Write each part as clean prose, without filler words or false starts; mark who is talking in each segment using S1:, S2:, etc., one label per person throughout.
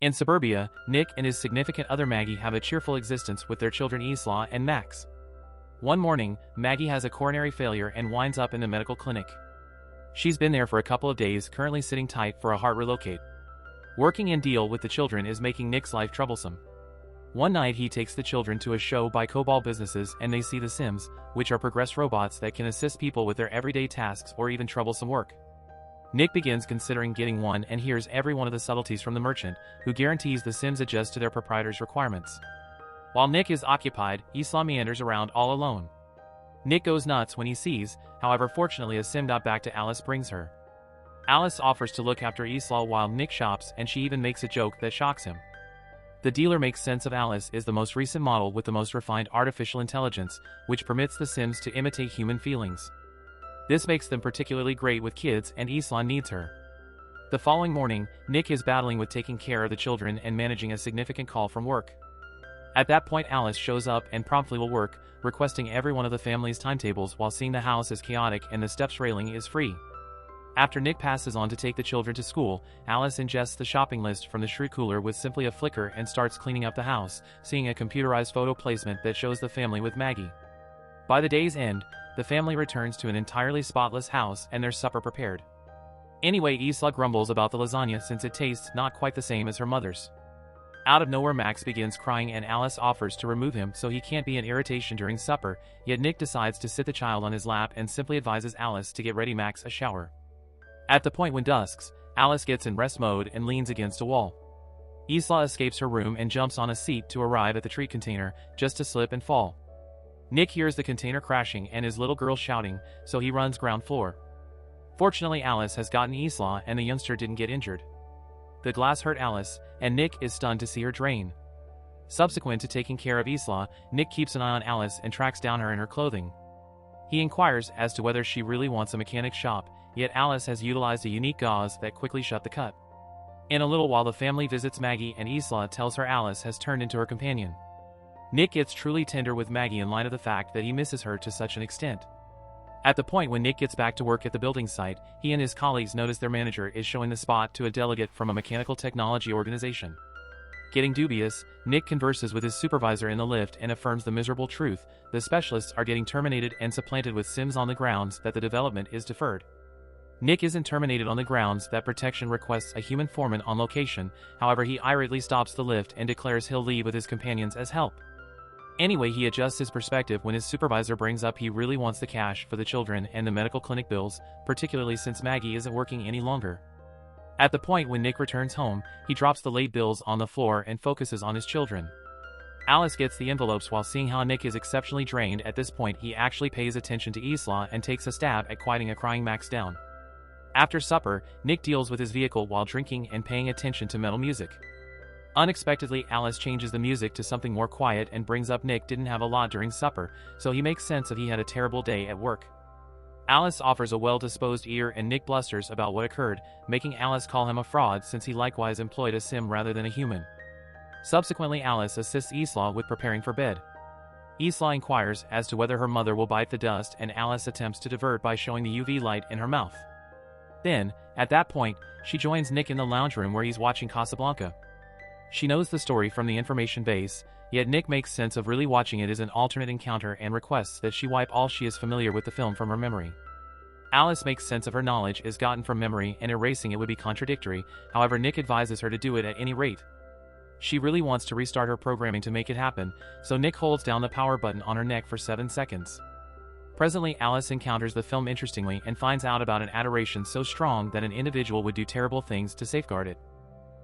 S1: In suburbia, Nick and his significant other Maggie have a cheerful existence with their children Isla and Max. One morning, Maggie has a coronary failure and winds up in the medical clinic. She's been there for a couple of days, currently sitting tight for a heart relocate. Working and deal with the children is making Nick's life troublesome. One night he takes the children to a show by Cobalt Businesses and they see the Sims, which are progressed robots that can assist people with their everyday tasks or even troublesome work. Nick begins considering getting one and hears every one of the subtleties from the merchant, who guarantees the Sims adjust to their proprietor's requirements. While Nick is occupied, Isla meanders around all alone. Nick goes nuts when he sees, however fortunately a Sim back to Alice brings her. Alice offers to look after Isla while Nick shops and she even makes a joke that shocks him. The dealer makes sense of Alice is the most recent model with the most refined artificial intelligence, which permits the Sims to imitate human feelings. This makes them particularly great with kids and Isla needs her. The following morning, Nick is battling with taking care of the children and managing a significant call from work. At that point Alice shows up and promptly will work, requesting every one of the family's timetables while seeing the house is chaotic and the steps railing is free. After Nick passes on to take the children to school, Alice ingests the shopping list from the shroot cooler with simply a flicker and starts cleaning up the house, seeing a computerized photo placement that shows the family with Maggie. By the day's end, the family returns to an entirely spotless house and their supper prepared. Anyway, Isla grumbles about the lasagna since it tastes not quite the same as her mother's. Out of nowhere Max begins crying and Alice offers to remove him so he can't be an irritation during supper, yet Nick decides to sit the child on his lap and simply advises Alice to get ready Max a shower. At the point when dusks, Alice gets in rest mode and leans against a wall. Isla escapes her room and jumps on a seat to arrive at the treat container, just to slip and fall. Nick hears the container crashing and his little girl shouting, so he runs ground floor. Fortunately Alice has gotten Isla and the youngster didn't get injured. The glass hurt Alice, and Nick is stunned to see her drain. Subsequent to taking care of Isla, Nick keeps an eye on Alice and tracks down her in her clothing. He inquires as to whether she really wants a mechanic shop, yet Alice has utilized a unique gauze that quickly shut the cut. In a little while the family visits Maggie and Isla tells her Alice has turned into her companion. Nick gets truly tender with Maggie in light of the fact that he misses her to such an extent. At the point when Nick gets back to work at the building site, he and his colleagues notice their manager is showing the spot to a delegate from a mechanical technology organization. Getting dubious, Nick converses with his supervisor in the lift and affirms the miserable truth: the specialists are getting terminated and supplanted with Sims on the grounds that the development is deferred. Nick isn't terminated on the grounds that protection requests a human foreman on location, however he irately stops the lift and declares he'll leave with his companions as help. Anyway, he adjusts his perspective when his supervisor brings up he really wants the cash for the children and the medical clinic bills, particularly since Maggie isn't working any longer. At the point when Nick returns home, he drops the late bills on the floor and focuses on his children. Alice gets the envelopes while seeing how Nick is exceptionally drained. At this point he actually pays attention to Isla and takes a stab at quieting a crying Max down. After supper, Nick deals with his vehicle while drinking and paying attention to metal music. Unexpectedly, Alice changes the music to something more quiet and brings up Nick didn't have a lot during supper, so he makes sense of he had a terrible day at work. Alice offers a well-disposed ear and Nick blusters about what occurred, making Alice call him a fraud since he likewise employed a sim rather than a human. Subsequently, Alice assists Isla with preparing for bed. Isla inquires as to whether her mother will bite the dust and Alice attempts to divert by showing the UV light in her mouth. Then, at that point, she joins Nick in the lounge room where he's watching Casablanca. She knows the story from the information base, yet Nick makes sense of really watching it as an alternate encounter and requests that she wipe all she is familiar with the film from her memory. Alice makes sense of her knowledge is gotten from memory and erasing it would be contradictory, however Nick advises her to do it at any rate. She really wants to restart her programming to make it happen, so Nick holds down the power button on her neck for 7 seconds. Presently, Alice encounters the film interestingly and finds out about an adoration so strong that an individual would do terrible things to safeguard it.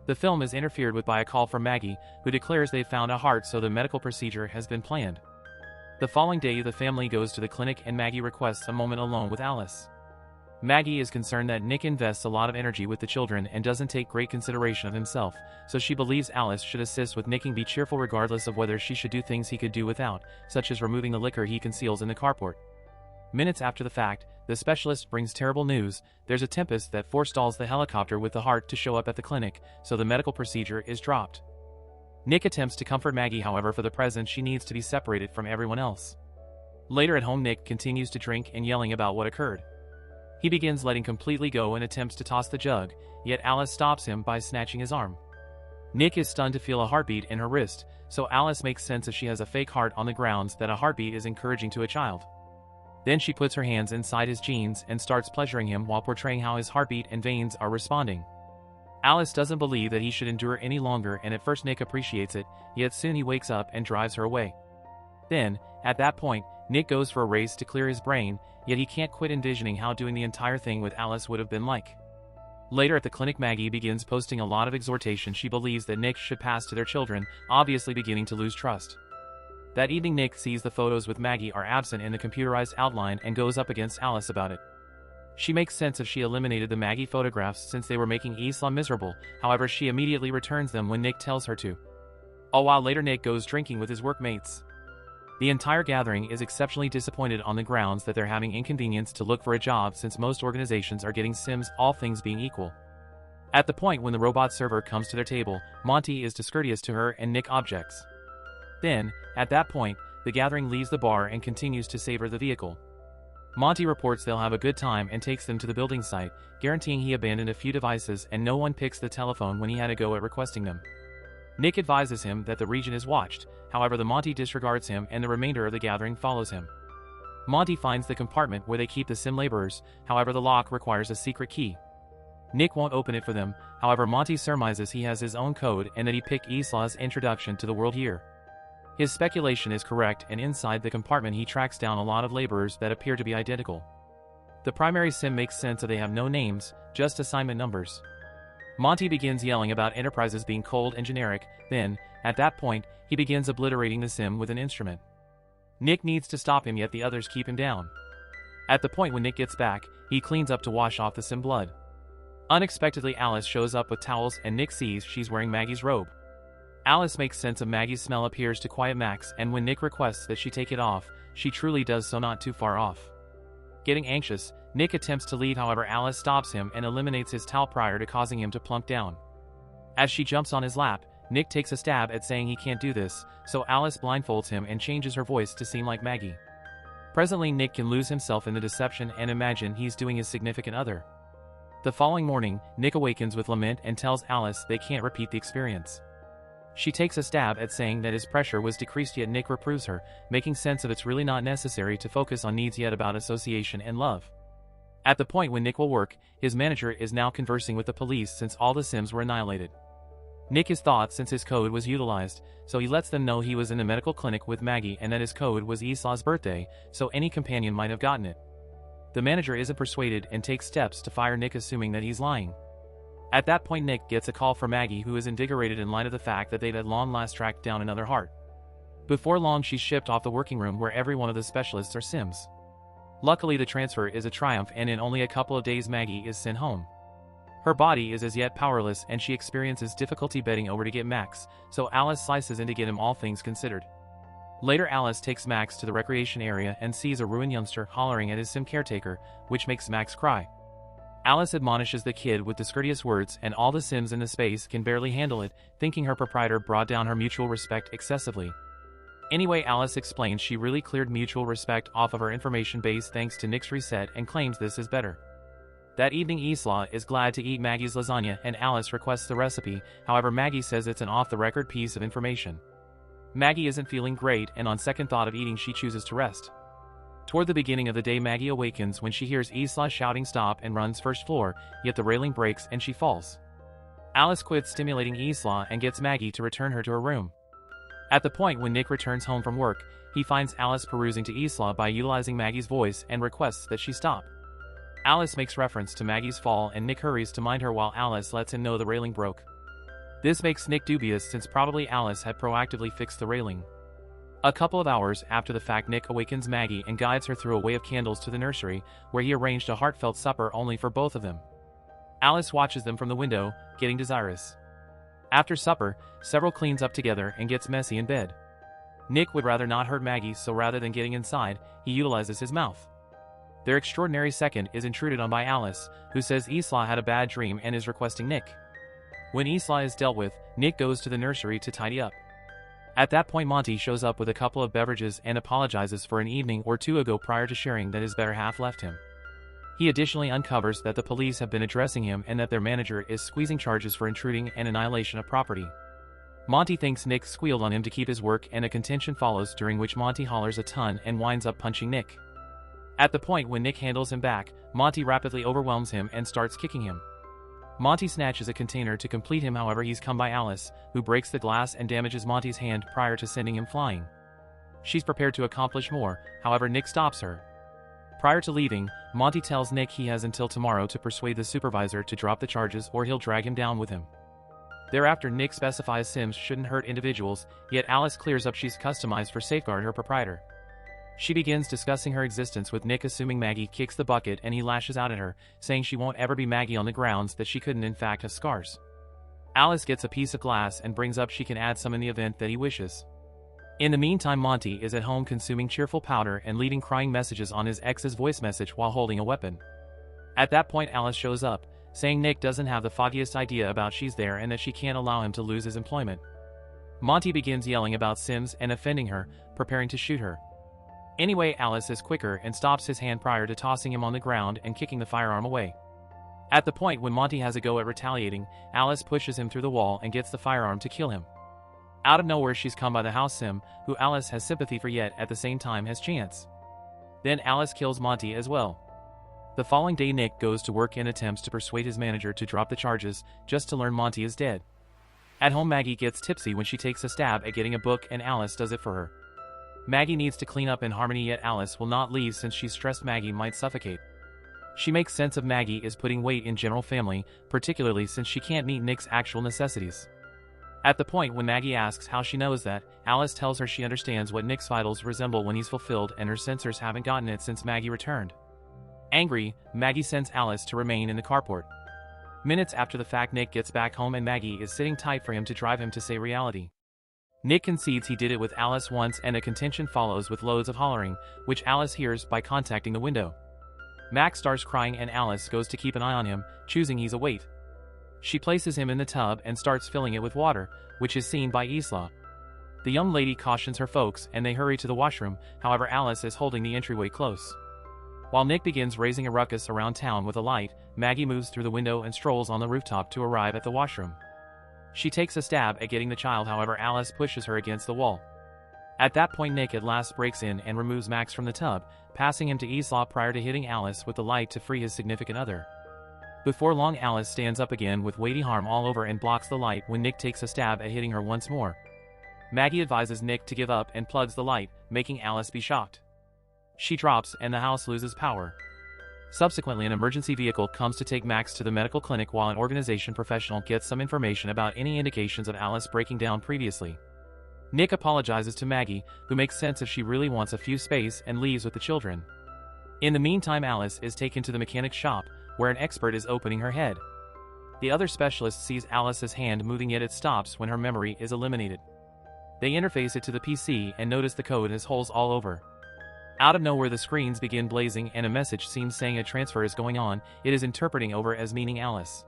S1: The film is interfered with by a call from Maggie, who declares they've found a heart, so the medical procedure has been planned. The following day the family goes to the clinic and Maggie requests a moment alone with Alice. Maggie is concerned that Nick invests a lot of energy with the children and doesn't take great consideration of himself, so she believes Alice should assist with Nick and be cheerful regardless of whether she should do things he could do without, such as removing the liquor he conceals in the carport. Minutes after the fact, the specialist brings terrible news: there's a tempest that forestalls the helicopter with the heart to show up at the clinic, so the medical procedure is dropped. Nick attempts to comfort Maggie, however for the present she needs to be separated from everyone else. Later at home, Nick continues to drink and yelling about what occurred. He begins letting completely go and attempts to toss the jug, yet Alice stops him by snatching his arm. Nick is stunned to feel a heartbeat in her wrist, so Alice makes sense as she has a fake heart on the grounds that a heartbeat is encouraging to a child. Then she puts her hands inside his jeans and starts pleasuring him while portraying how his heartbeat and veins are responding. Alice doesn't believe that he should endure any longer, and at first Nick appreciates it, yet soon he wakes up and drives her away. Then, at that point, Nick goes for a race to clear his brain, yet he can't quit envisioning how doing the entire thing with Alice would have been like. Later at the clinic, Maggie begins posting a lot of exhortation she believes that Nick should pass to their children, obviously beginning to lose trust. That evening Nick sees the photos with Maggie are absent in the computerized outline and goes up against Alice about it. She makes sense if she eliminated the Maggie photographs since they were making Isla miserable, however she immediately returns them when Nick tells her to. A while later Nick goes drinking with his workmates. The entire gathering is exceptionally disappointed on the grounds that they're having inconvenience to look for a job since most organizations are getting Sims, all things being equal. At the point when the robot server comes to their table, Monty is discourteous to her and Nick objects. Then, at that point, the gathering leaves the bar and continues to savor the vehicle. Monty reports they'll have a good time and takes them to the building site, guaranteeing he abandoned a few devices and no one picks the telephone when he had a go at requesting them. Nick advises him that the region is watched, however the Monty disregards him and the remainder of the gathering follows him. Monty finds the compartment where they keep the sim laborers, however the lock requires a secret key. Nick won't open it for them, however Monty surmises he has his own code and that he picked Isla's introduction to the world here. His speculation is correct, and inside the compartment he tracks down a lot of laborers that appear to be identical. The primary sim makes sense that they have no names, just assignment numbers. Monty begins yelling about enterprises being cold and generic, then, at that point, he begins obliterating the sim with an instrument. Nick needs to stop him, yet the others keep him down. At the point when Nick gets back, he cleans up to wash off the sim blood. Unexpectedly Alice shows up with towels and Nick sees she's wearing Maggie's robe. Alice makes sense of Maggie's smell appears to quiet Max, and when Nick requests that she take it off, she truly does so not too far off. Getting anxious, Nick attempts to leave, however Alice stops him and eliminates his towel prior to causing him to plunk down. As she jumps on his lap, Nick takes a stab at saying he can't do this, so Alice blindfolds him and changes her voice to seem like Maggie. Presently Nick can lose himself in the deception and imagine he's doing his significant other. The following morning, Nick awakens with lament and tells Alice they can't repeat the experience. She takes a stab at saying that his pressure was decreased, yet Nick reproves her, making sense of it's really not necessary to focus on needs yet about association and love. At the point when Nick will work, his manager is now conversing with the police since all the Sims were annihilated. Nick is thought since his code was utilized, so he lets them know he was in the medical clinic with Maggie and that his code was Isla's birthday, so any companion might have gotten it. The manager isn't persuaded and takes steps to fire Nick, assuming that he's lying. At that point Nick gets a call from Maggie, who is invigorated in light of the fact that they've at long last tracked down another heart. Before long she's shipped off the working room where every one of the specialists are Sims. Luckily the transfer is a triumph, and in only a couple of days Maggie is sent home. Her body is as yet powerless and she experiences difficulty bedding over to get Max, so Alice slices in to get him, all things considered. Later Alice takes Max to the recreation area and sees a ruined youngster hollering at his sim caretaker, which makes Max cry. Alice admonishes the kid with discourteous words, and all the Sims in the space can barely handle it, thinking her proprietor brought down her mutual respect excessively. Anyway, Alice explains she really cleared mutual respect off of her information base thanks to Nick's reset and claims this is better. That evening Isla is glad to eat Maggie's lasagna and Alice requests the recipe, however Maggie says it's an off-the-record piece of information. Maggie isn't feeling great, and on second thought of eating she chooses to rest. Toward the beginning of the day Maggie awakens when she hears Isla shouting stop and runs first floor, yet the railing breaks and she falls. Alice quits stimulating Isla and gets Maggie to return her to her room. At the point when Nick returns home from work, he finds Alice perusing to Isla by utilizing Maggie's voice and requests that she stop. Alice makes reference to Maggie's fall and Nick hurries to mind her while Alice lets him know the railing broke. This makes Nick dubious since probably Alice had proactively fixed the railing. A couple of hours after the fact Nick awakens Maggie and guides her through a way of candles to the nursery, where he arranged a heartfelt supper only for both of them. Alice watches them from the window, getting desirous. After supper, several cleans up together and gets messy in bed. Nick would rather not hurt Maggie, so rather than getting inside, he utilizes his mouth. Their extraordinary second is intruded on by Alice, who says Isla had a bad dream and is requesting Nick. When Isla is dealt with, Nick goes to the nursery to tidy up. At that point Monty shows up with a couple of beverages and apologizes for an evening or two ago prior to sharing that his better half left him. He additionally uncovers that the police have been addressing him and that their manager is squeezing charges for intruding and annihilation of property. Monty thinks Nick squealed on him to keep his work, and a contention follows during which Monty hollers a ton and winds up punching Nick. At the point when Nick handles him back, Monty rapidly overwhelms him and starts kicking him. Monty snatches a container to complete him, however he's come by Alice, who breaks the glass and damages Monty's hand prior to sending him flying. She's prepared to accomplish more, however Nick stops her. Prior to leaving, Monty tells Nick he has until tomorrow to persuade the supervisor to drop the charges or he'll drag him down with him. Thereafter, Nick specifies Sims shouldn't hurt individuals, yet Alice clears up she's customized for safeguard her proprietor. She begins discussing her existence with Nick, assuming Maggie kicks the bucket, and he lashes out at her, saying she won't ever be Maggie on the grounds that she couldn't in fact have scars. Alice gets a piece of glass and brings up she can add some in the event that he wishes. In the meantime, Monty is at home consuming cheerful powder and leaving crying messages on his ex's voice message while holding a weapon. At that point, Alice shows up, saying Nick doesn't have the foggiest idea about she's there and that she can't allow him to lose his employment. Monty begins yelling about Sims and offending her, preparing to shoot her. Anyway, Alice is quicker and stops his hand prior to tossing him on the ground and kicking the firearm away. At the point when Monty has a go at retaliating, Alice pushes him through the wall and gets the firearm to kill him. Out of nowhere, she's come by the house Sim, who Alice has sympathy for yet at the same time has Chance. Then Alice kills Monty as well. The following day, Nick goes to work and attempts to persuade his manager to drop the charges, just to learn Monty is dead. At home, Maggie gets tipsy when she takes a stab at getting a book, and Alice does it for her. Maggie needs to clean up in Harmony, yet Alice will not leave since she's stressed Maggie might suffocate. She makes sense of Maggie is putting weight in general family, particularly since she can't meet Nick's actual necessities. At the point when Maggie asks how she knows that, Alice tells her she understands what Nick's vitals resemble when he's fulfilled, and her sensors haven't gotten it since Maggie returned. Angry, Maggie sends Alice to remain in the carport. Minutes after the fact, Nick gets back home and Maggie is sitting tight for him to drive him to say reality. Nick concedes he did it with Alice once, and a contention follows with loads of hollering, which Alice hears by contacting the window. Max starts crying and Alice goes to keep an eye on him, choosing he's a weight. She places him in the tub and starts filling it with water, which is seen by Isla. The young lady cautions her folks and they hurry to the washroom, however Alice is holding the entryway close. While Nick begins raising a ruckus around town with a light, Maggie moves through the window and strolls on the rooftop to arrive at the washroom. She takes a stab at getting the child, however Alice pushes her against the wall. At that point, Nick at last breaks in and removes Max from the tub, passing him to Isla prior to hitting Alice with the light to free his significant other. Before long, Alice stands up again with weighty harm all over and blocks the light when Nick takes a stab at hitting her once more. Maggie advises Nick to give up and plugs the light, making Alice be shocked. She drops and the house loses power. Subsequently, an emergency vehicle comes to take Max to the medical clinic while an organization professional gets some information about any indications of Alice breaking down previously. Nick apologizes to Maggie, who makes sense if she really wants a few space, and leaves with the children. In the meantime, Alice is taken to the mechanic's shop, where an expert is opening her head. The other specialist sees Alice's hand moving, yet it stops when her memory is eliminated. They interface it to the PC and notice the code has holes all over. Out of nowhere, the screens begin blazing and a message seems saying a transfer is going on. It is interpreting over as meaning Alice.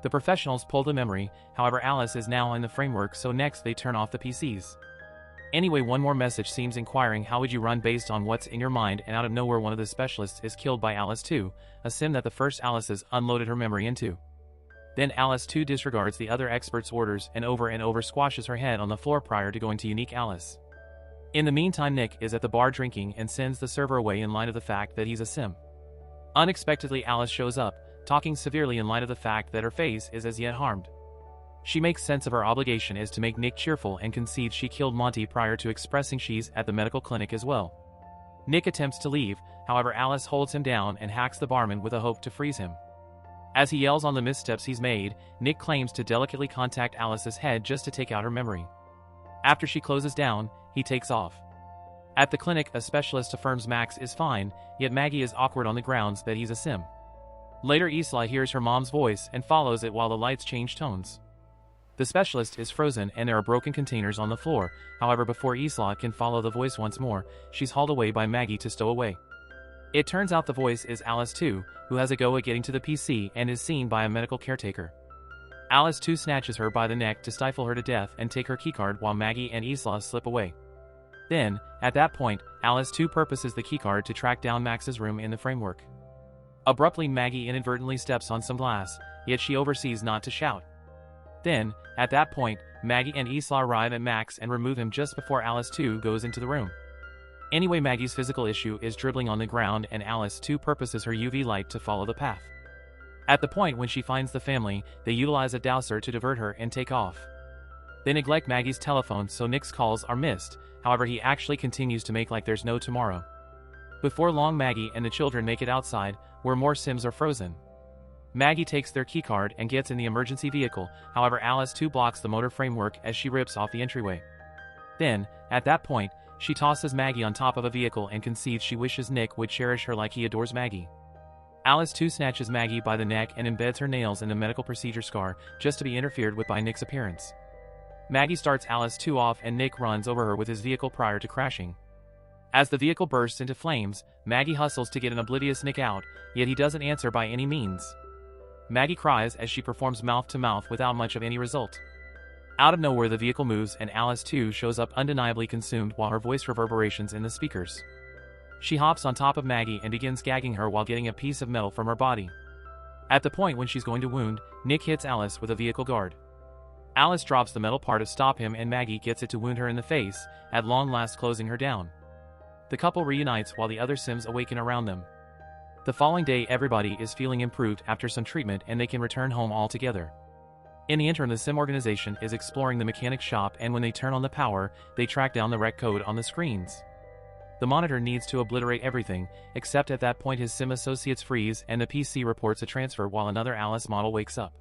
S1: The professionals pull the memory, however Alice is now in the framework, so next they turn off the PCs. Anyway, one more message seems inquiring how would you run based on what's in your mind, and out of nowhere one of the specialists is killed by Alice 2, a sim that the first Alice's unloaded her memory into. Then Alice 2 disregards the other expert's orders and over squashes her head on the floor prior to going to Unique Alice. In the meantime, Nick is at the bar drinking and sends the server away in light of the fact that he's a sim. Unexpectedly, Alice shows up, talking severely in light of the fact that her face is as yet harmed. She makes sense of her obligation is to make Nick cheerful and concedes she killed Monty prior to expressing she's at the medical clinic as well. Nick attempts to leave, however Alice holds him down and hacks the barman with a hope to freeze him. As he yells on the missteps he's made, Nick claims to delicately contact Alice's head just to take out her memory. After she closes down, he takes off. At the clinic, a specialist affirms Max is fine, yet Maggie is awkward on the grounds that he's a sim. Later, Isla hears her mom's voice and follows it while the lights change tones. The specialist is frozen and there are broken containers on the floor, however before Isla can follow the voice once more, she's hauled away by Maggie to stow away. It turns out the voice is Alice 2, who has a go at getting to the PC and is seen by a medical caretaker. Alice 2 snatches her by the neck to stifle her to death and take her keycard while Maggie and Isla slip away. Then, at that point, Alice 2 purposes the keycard to track down Max's room in the framework. Abruptly, Maggie inadvertently steps on some glass, yet she oversees not to shout. Then, at that point, Maggie and Isla arrive at Max and remove him just before Alice 2 goes into the room. Anyway, Maggie's physical issue is dribbling on the ground and Alice 2 purposes her UV light to follow the path. At the point when she finds the family, they utilize a dowser to divert her and take off. They neglect Maggie's telephone so Nick's calls are missed, however he actually continues to make like there's no tomorrow. Before long, Maggie and the children make it outside, where more Sims are frozen. Maggie takes their keycard and gets in the emergency vehicle, however Alice 2 blocks the motor framework as she rips off the entryway. Then, at that point, she tosses Maggie on top of a vehicle and conceives she wishes Nick would cherish her like he adores Maggie. Alice 2 snatches Maggie by the neck and embeds her nails in the medical procedure scar, just to be interfered with by Nick's appearance. Maggie starts Alice 2 off and Nick runs over her with his vehicle prior to crashing. As the vehicle bursts into flames, Maggie hustles to get an oblivious Nick out, yet he doesn't answer by any means. Maggie cries as she performs mouth-to-mouth without much of any result. Out of nowhere, the vehicle moves and Alice 2 shows up undeniably consumed while her voice reverberations in the speakers. She hops on top of Maggie and begins gagging her while getting a piece of metal from her body. At the point when she's going to wound, Nick hits Alice with a vehicle guard. Alice drops the metal part to stop him and Maggie gets it to wound her in the face, at long last closing her down. The couple reunites while the other Sims awaken around them. The following day, everybody is feeling improved after some treatment and they can return home all together. In the interim, the Sim organization is exploring the mechanic shop and when they turn on the power, they track down the wreck code on the screens. The monitor needs to obliterate everything, except at that point his Sim associates freeze and the PC reports a transfer while another Alice model wakes up.